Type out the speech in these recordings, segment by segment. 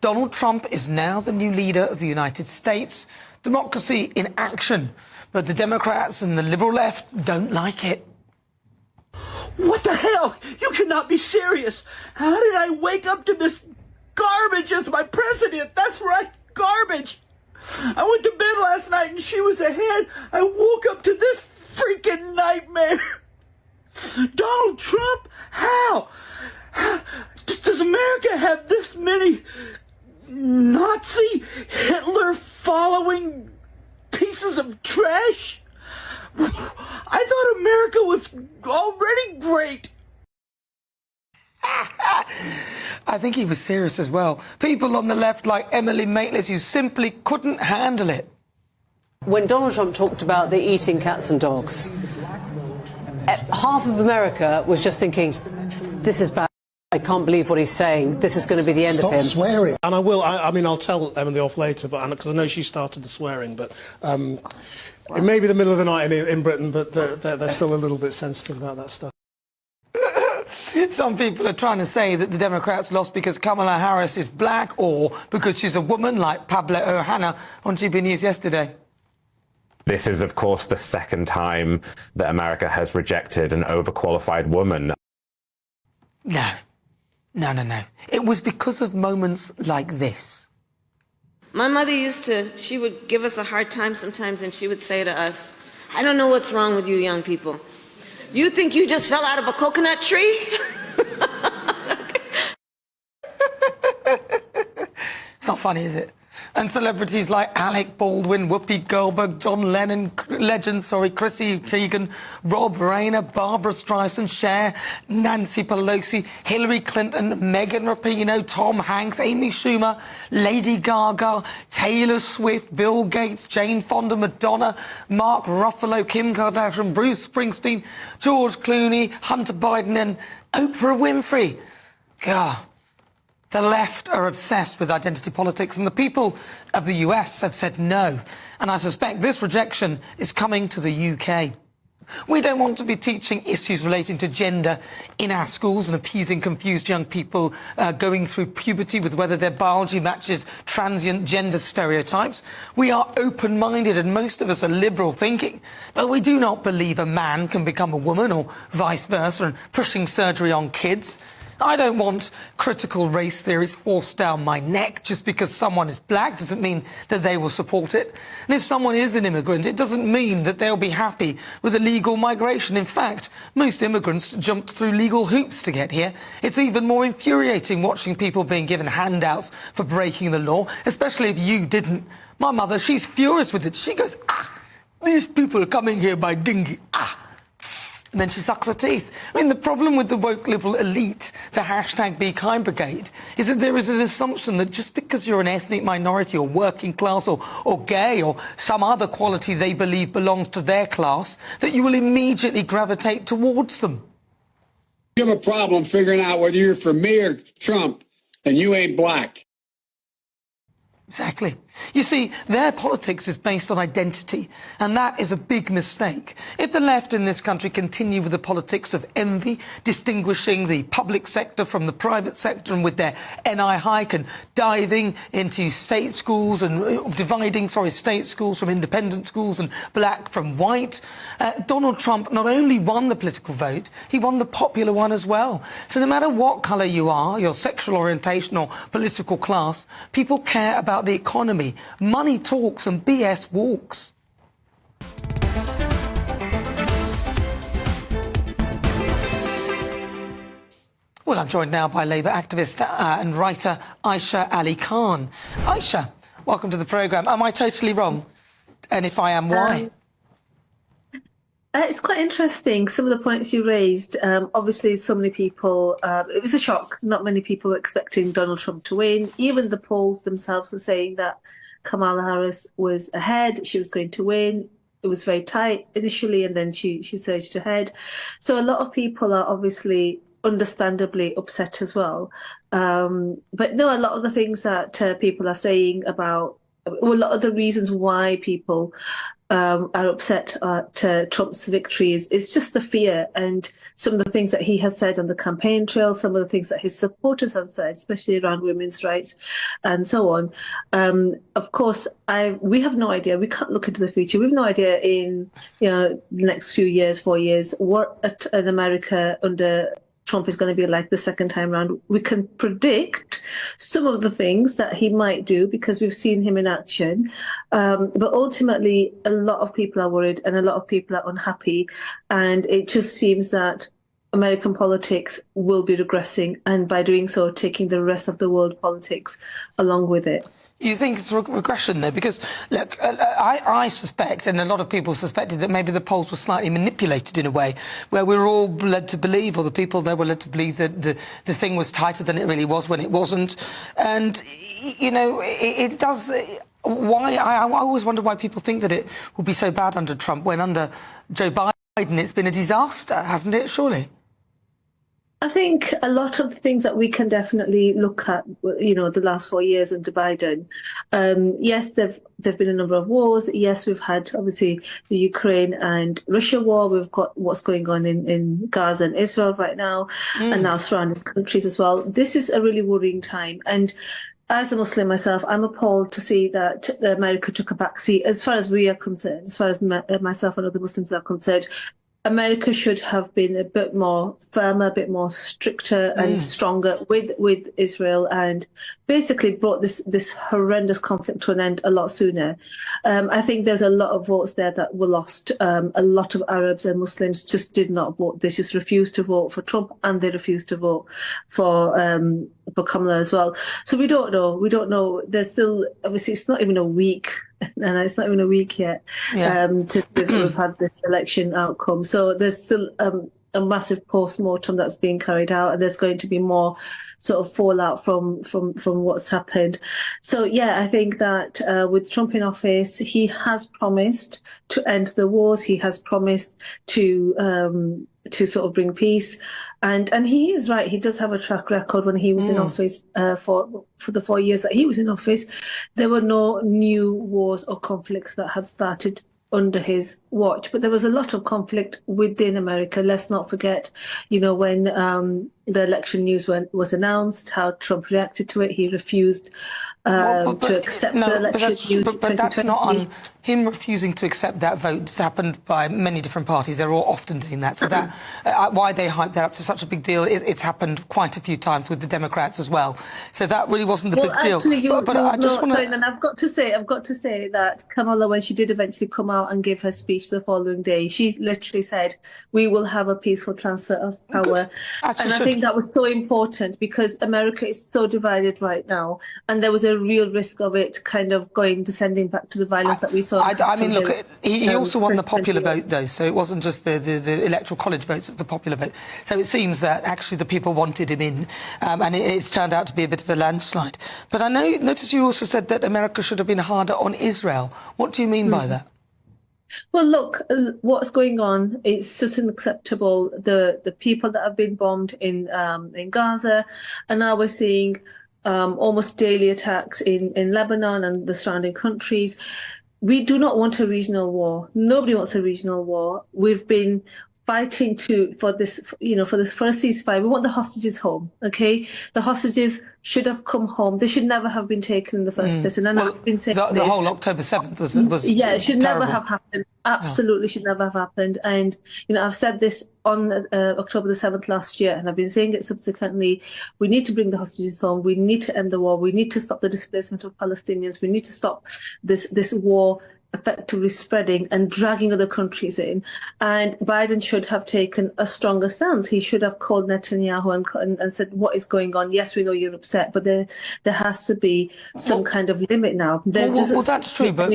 Donald Trump is now the new leader of the United States. Democracy in action. But the Democrats and the liberal left don't like it. What the hell? You cannot be serious. How did I wake up to this garbage as my president? That's right, garbage. I went to bed last night and she was ahead. I woke up to this freaking nightmare. Donald Trump? How? Does America have this many Nazi, Hitler following pieces of trash? I thought America was already great. I think he was serious as well. People on the left like Emily Maitlis who simply couldn't handle it. When Donald Trump talked about the eating cats and dogs, half of America was just thinking, this is bad. I can't believe what he's saying. This is going to be the end of him. Stop swearing. And I will. I mean, I'll tell Emily off later, but because I know she started the swearing. But it may be the middle of the night in Britain, but they're still a little bit sensitive about that stuff. Some people are trying to say that the Democrats lost because Kamala Harris is black or because she's a woman like Pablo Ohana on GB News yesterday. This is, of course, the second time that America has rejected an overqualified woman. No. It was because of moments like this. My mother she would give us a hard time sometimes, and she would say to us, I don't know what's wrong with you young people. You think you just fell out of a coconut tree? It's not funny, is it? And celebrities like Alec Baldwin, Whoopi Goldberg, John Lennon, Chrissy Teigen, Rob Reiner, Barbara Streisand, Cher, Nancy Pelosi, Hillary Clinton, Megan Rapinoe, Tom Hanks, Amy Schumer, Lady Gaga, Taylor Swift, Bill Gates, Jane Fonda, Madonna, Mark Ruffalo, Kim Kardashian, Bruce Springsteen, George Clooney, Hunter Biden and Oprah Winfrey. God. The left are obsessed with identity politics, and the people of the US have said no. And I suspect this rejection is coming to the UK. We don't want to be teaching issues relating to gender in our schools and appeasing confused young people going through puberty with whether their biology matches transient gender stereotypes. We are open-minded and most of us are liberal thinking, but we do not believe a man can become a woman or vice versa and pushing surgery on kids. I don't want critical race theories forced down my neck. Just because someone is black doesn't mean that they will support it. And if someone is an immigrant, it doesn't mean that they'll be happy with illegal migration. In fact, most immigrants jumped through legal hoops to get here. It's even more infuriating watching people being given handouts for breaking the law, especially if you didn't. My mother, she's furious with it. She goes, these people are coming here by dinghy, And then she sucks her teeth. I mean, the problem with the woke liberal elite, the hashtag Be Kind Brigade, is that there is an assumption that just because you're an ethnic minority or working class or gay or some other quality they believe belongs to their class, that you will immediately gravitate towards them. You have a problem figuring out whether you're for me or Trump, and you ain't black. Exactly. You see, their politics is based on identity, and that is a big mistake. If the left in this country continue with the politics of envy, distinguishing the public sector from the private sector, and with their NI hike and diving into state schools and dividing, state schools from independent schools and black from white, Donald Trump not only won the political vote, he won the popular one as well. So no matter what colour you are, your sexual orientation or political class, people care about the economy. Money talks and BS walks. Well, I'm joined now by Labour activist and writer Aisha Ali Khan. Aisha, welcome to the programme. Am I totally wrong? And if I am, why? It's quite interesting, some of the points you raised. Obviously, so many people, it was a shock. Not many people were expecting Donald Trump to win. Even the polls themselves were saying that Kamala Harris was ahead. She was going to win. It was very tight initially, and then she surged ahead. So a lot of people are obviously understandably upset as well. But no, a lot of the things that people are saying about, well, a lot of the reasons why people are upset at Trump's victories is just the fear and some of the things that he has said on the campaign trail, some of the things that his supporters have said, especially around women's rights and so on. Of course, we have no idea. We can't look into the future. We have no idea in the next few years, 4 years, what an America under Trump is going to be like the second time round. We can predict some of the things that he might do because we've seen him in action. But ultimately, a lot of people are worried and a lot of people are unhappy. And it just seems that American politics will be regressing, and by doing so, taking the rest of the world politics along with it. You think it's regression, though? Because, look, I suspect, and a lot of people suspected, that maybe the polls were slightly manipulated in a way, where we were all led to believe, or the people there were led to believe, that the thing was tighter than it really was when it wasn't. And, you know, it does... Why? I always wonder why people think that it will be so bad under Trump, when under Joe Biden it's been a disaster, hasn't it, surely? I think a lot of the things that we can definitely look at, the last 4 years under Biden. Yes, there've been a number of wars. Yes, we've had obviously the Ukraine and Russia war. We've got what's going on in Gaza and Israel right now, and now surrounding countries as well. This is a really worrying time, and as a Muslim myself, I'm appalled to see that America took a backseat. As far as we are concerned, as far as myself and other Muslims are concerned, America should have been a bit more firmer, a bit more stricter and stronger with Israel, and basically brought this horrendous conflict to an end a lot sooner. I think there's a lot of votes there that were lost. A lot of Arabs and Muslims just did not vote. They just refused to vote for Trump, and they refused to vote for Kamala as well. So we don't know. We don't know. There's still, obviously, it's not even a week. And it's not even a week yet we've had this election outcome. So there's still a massive post-mortem that's being carried out, and there's going to be more sort of fallout from what's happened. So yeah, I think that with Trump in office, he has promised to end the wars. He has promised to sort of bring peace, and he is right. He does have a track record. When he was in office for the 4 years that he was in office, there were no new wars or conflicts that had started under his watch, but there was a lot of conflict within America. Let's not forget, when the election news was announced, how Trump reacted to it. He refused to accept the election news. But that's not on him refusing to accept that vote. It's happened by many different parties. They're all often doing that. So that why they hyped that up to such a big deal. It's happened quite a few times with the Democrats as well. So that really wasn't the big deal. I've got to say that Kamala, when she did eventually come out and give her speech the following day, she literally said, "We will have a peaceful transfer of power." And I think that was so important, because America is so divided right now, and there was a real risk of it kind of descending back to the violence that we saw. I mean, look, he also won the popular vote, though, so it wasn't just the electoral college votes, it's the popular vote. So it seems that actually the people wanted him in, and it's turned out to be a bit of a landslide. But I notice you also said that America should have been harder on Israel. What do you mean by that? Well, look, what's going on is just unacceptable. The people that have been bombed in Gaza, and now we're seeing almost daily attacks in Lebanon and the surrounding countries. We do not want a regional war. Nobody wants a regional war. We've been fighting for a ceasefire. We want the hostages home, okay? The hostages should have come home. They should never have been taken in the first place. And I've been saying the whole October 7th was it should terrible. never have happened. Absolutely should never have happened. And, I've said this on October the 7th last year, and I've been saying it subsequently. We need to bring the hostages home. We need to end the war. We need to stop the displacement of Palestinians. We need to stop this war effectively spreading and dragging other countries in. And Biden should have taken a stronger stance. He should have called Netanyahu and said, "What is going on? Yes, we know you're upset, but there has to be some kind of limit now." Well, that's true, but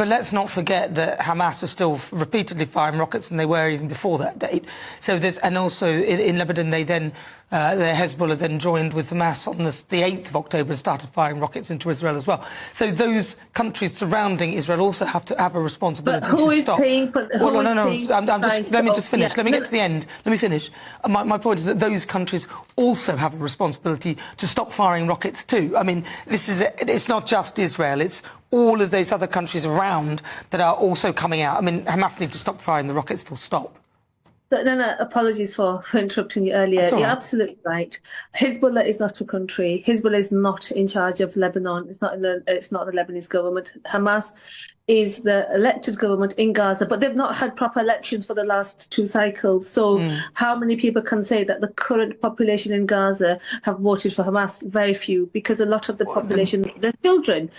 let's not forget that Hamas is still repeatedly firing rockets, and they were even before that date. So and also in Lebanon, they then The Hezbollah then joined with Hamas on the 8th of October and started firing rockets into Israel as well. So those countries surrounding Israel also have to have a responsibility But who to is stop. paying for, who well, is no. paying Let me just finish. Yeah. Let me get to the end. Let me finish. My point is that those countries also have a responsibility to stop firing rockets too. I mean, it's not just Israel. It's all of those other countries around that are also coming out. I mean, Hamas need to stop firing the rockets, full stop. No, apologies for interrupting you earlier. That's all You're right. absolutely right. Hezbollah is not a country. Hezbollah is not in charge of Lebanon. It's not the Lebanese government. Hamas is the elected government in Gaza, but they've not had proper elections for the last 2 cycles. So how many people can say that the current population in Gaza have voted for Hamas? Very few, because a lot of the population, they're children.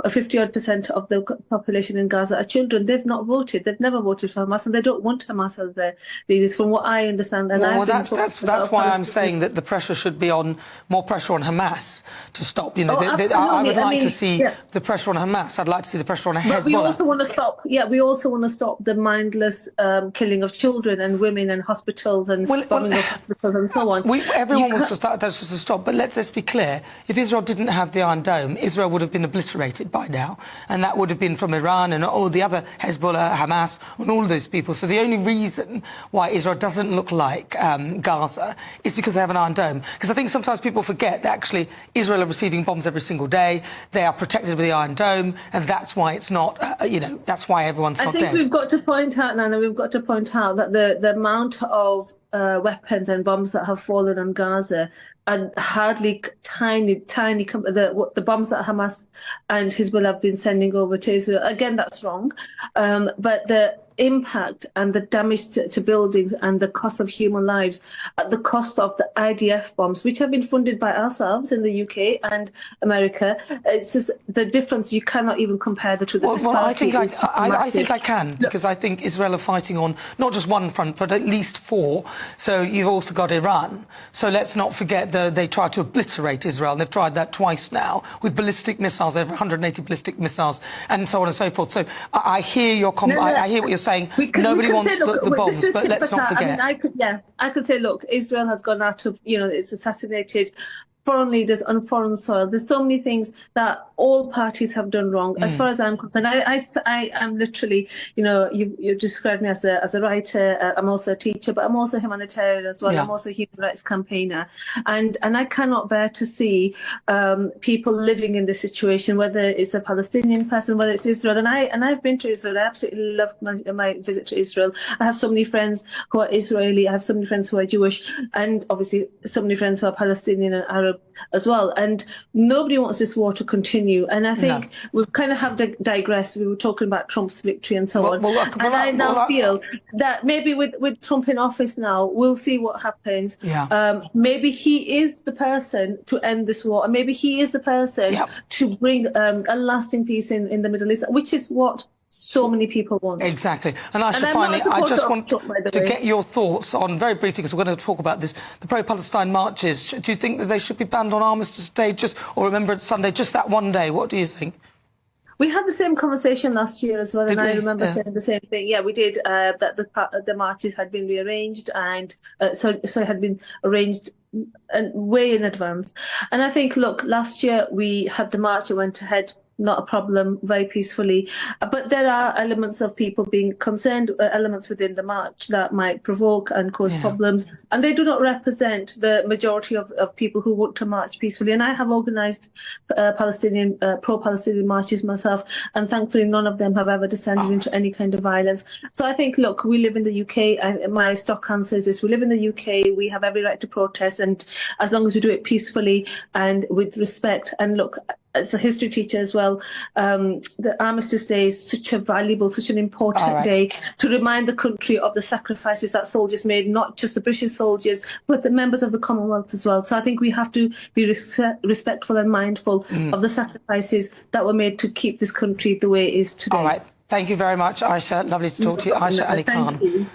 50-odd% of the population in Gaza are children. They've not voted. They've never voted for Hamas, and they don't want Hamas as their leaders, from what I understand. And that's why I'm saying that the pressure should be on, more pressure on Hamas to stop. You know, I would like to see the pressure on Hamas. I'd like to see the pressure on Hezbollah. But we also want to stop. Yeah, we also want to stop the mindless killing of children and women and hospitals and bombing of hospitals and so on. Everyone wants to stop, but let's be clear. If Israel didn't have the Iron Dome, Israel would have been obliterated by now, and that would have been from Iran and all the other Hezbollah, Hamas, and all those people. So the only reason why Israel doesn't look like Gaza is because they have an Iron Dome. Because I think sometimes people forget that actually Israel are receiving bombs every single day. They are protected with the Iron Dome, and that's why it's not, that's why everyone's not dead. I think we've got to point out, Nana, that the amount of weapons and bombs that have fallen on Gaza are hardly tiny. The bombs that Hamas and Hezbollah have been sending over to Israel, again, that's wrong. But the impact and the damage to buildings and the cost of human lives at the cost of the IDF bombs, which have been funded by ourselves in the UK and America, it's just the difference. You cannot even compare the two. I think I can, because I think Israel are fighting on not just one front, but at least 4. So you've also got Iran. So let's not forget they tried to obliterate Israel, and they've tried that twice now with ballistic missiles, over 180 ballistic missiles, and so on and so forth. So I hear your comment. I hear what you're saying. Nobody wants the bombs, but let's not forget. I mean, I could say, look, Israel has gone out of, it's assassinated foreign leaders on foreign soil. There's so many things that all parties have done wrong. As far as I'm concerned, I am literally, you described me as a writer. I'm also a teacher, but I'm also a humanitarian as well. Yeah. I'm also a human rights campaigner, and I cannot bear to see people living in this situation, whether it's a Palestinian person, whether it's Israel. And I've been to Israel. I absolutely loved my visit to Israel. I have so many friends who are Israeli. I have so many friends who are Jewish, and obviously so many friends who are Palestinian and Arab as well. And nobody wants this war to continue. And I think we've kind of have digressed. We were talking about Trump's victory and so on. I now feel that maybe with Trump in office now, we'll see what happens. Yeah. Maybe he is the person to end this war, and maybe he is the person to bring a lasting peace in the Middle East, which is what so many people want. Exactly. And Aisha, finally, I just want to get your thoughts on, very briefly, because we're going to talk about this, the pro-Palestine marches. Do you think that they should be banned on Armistice Day or Remembrance Sunday, just that one day? What do you think? We had the same conversation last year as well, and I remember saying the same thing. Yeah, we did, that the marches had been rearranged, and so it had been arranged way in advance. And I think, look, last year we had the march, it went ahead, not a problem, very peacefully. But there are elements of people being concerned, elements within the march that might provoke and cause problems. And they do not represent the majority of people who want to march peacefully. And I have organised pro-Palestinian marches myself, and thankfully none of them have ever descended into any kind of violence. So I think, look, we live in the UK. My stock answer is this: we live in the UK. We have every right to protest, and as long as we do it peacefully and with respect. And look, as a history teacher as well, the Armistice Day is such a valuable, such an important day to remind the country of the sacrifices that soldiers made, not just the British soldiers, but the members of the Commonwealth as well. So I think we have to be respectful and mindful of the sacrifices that were made to keep this country the way it is today. All right. Thank you very much, Aisha. Lovely to talk to you. Aisha Ali Khan.